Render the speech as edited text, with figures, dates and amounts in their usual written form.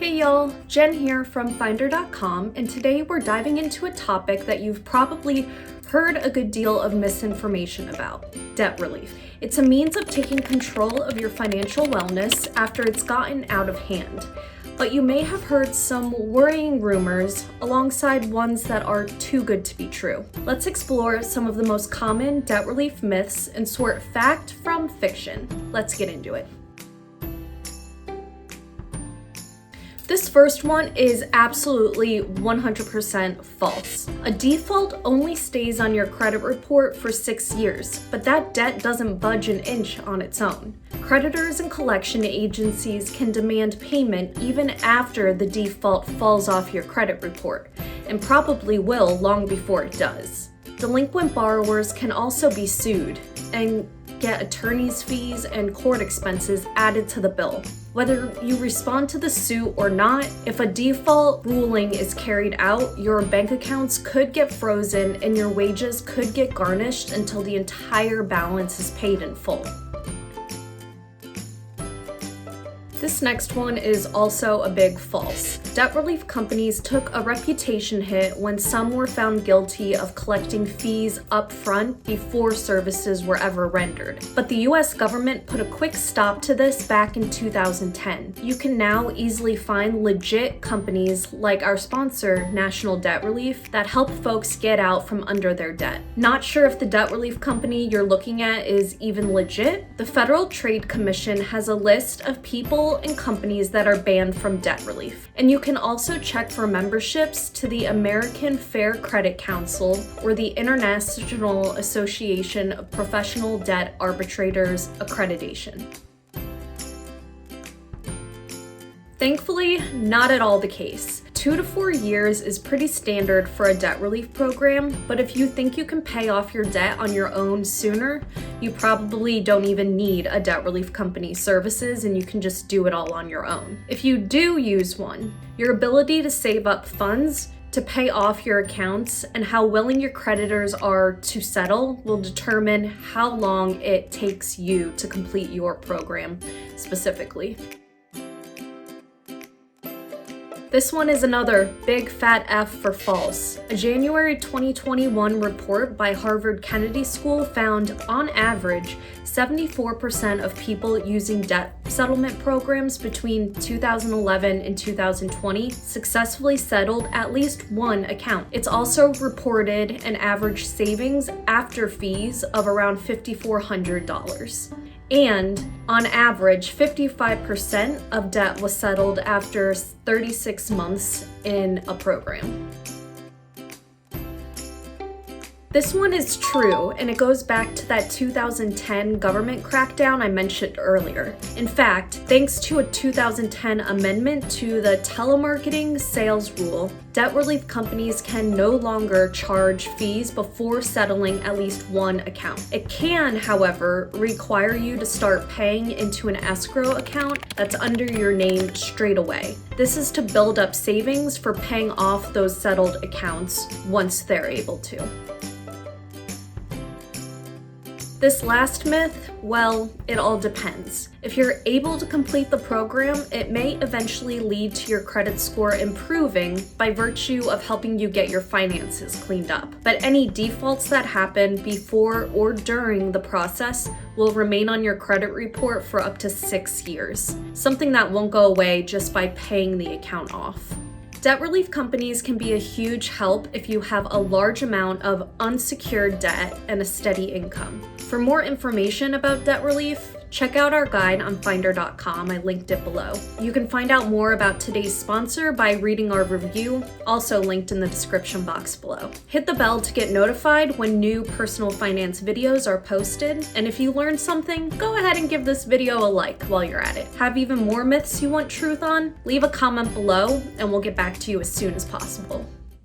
Hey y'all, Jen here from Finder.com, and today we're diving into a topic that you've probably heard a good deal of misinformation about: debt relief. It's a means of taking control of your financial wellness after it's gotten out of hand. But you may have heard some worrying rumors alongside ones that are too good to be true. Let's explore some of the most common debt relief myths and sort fact from fiction. Let's get into it. This first one is absolutely 100% false. A default only stays on your credit report for 6 years, but that debt doesn't budge an inch on its own. Creditors and collection agencies can demand payment even after the default falls off your credit report, and probably will long before it does. Delinquent borrowers can also be sued and get attorney's fees and court expenses added to the bill. Whether you respond to the suit or not, if a default ruling is carried out, your bank accounts could get frozen and your wages could get garnished until the entire balance is paid in full. This next one is also a big false. Debt relief companies took a reputation hit when some were found guilty of collecting fees up front before services were ever rendered. But the US government put a quick stop to this back in 2010. You can now easily find legit companies like our sponsor, National Debt Relief, that help folks get out from under their debt. Not sure if the debt relief company you're looking at is even legit? The Federal Trade Commission has a list of people and companies that are banned from debt relief. And you can also check for memberships to the American Fair Credit Council or the International Association of Professional Debt Arbitrators accreditation. Thankfully, not at all the case. 2 to 4 years is pretty standard for a debt relief program, but if you think you can pay off your debt on your own sooner, you probably don't even need a debt relief company services and you can just do it all on your own. If you do use one, your ability to save up funds to pay off your accounts and how willing your creditors are to settle will determine how long it takes you to complete your program specifically. This one is another big fat F for false. A January 2021 report by Harvard Kennedy School found, on average, 74% of people using debt settlement programs between 2011 and 2020 successfully settled at least one account. It's also reported an average savings after fees of around $5,400. And on average, 55% of debt was settled after 36 months in a program. This one is true, and it goes back to that 2010 government crackdown I mentioned earlier. In fact, thanks to a 2010 amendment to the telemarketing sales rule, debt relief companies can no longer charge fees before settling at least one account. It can, however, require you to start paying into an escrow account that's under your name straight away. This is to build up savings for paying off those settled accounts once they're able to. This last myth, well, it all depends. If you're able to complete the program, it may eventually lead to your credit score improving by virtue of helping you get your finances cleaned up. But any defaults that happen before or during the process will remain on your credit report for up to 6 years, something that won't go away just by paying the account off. Debt relief companies can be a huge help if you have a large amount of unsecured debt and a steady income. For more information about debt relief, check out our guide on Finder.com. I linked it below. You can find out more about today's sponsor by reading our review, also linked in the description box below. Hit the bell to get notified when new personal finance videos are posted. And if you learned something, go ahead and give this video a like while you're at it. Have even more myths you want truth on? Leave a comment below and we'll get back to you as soon as possible.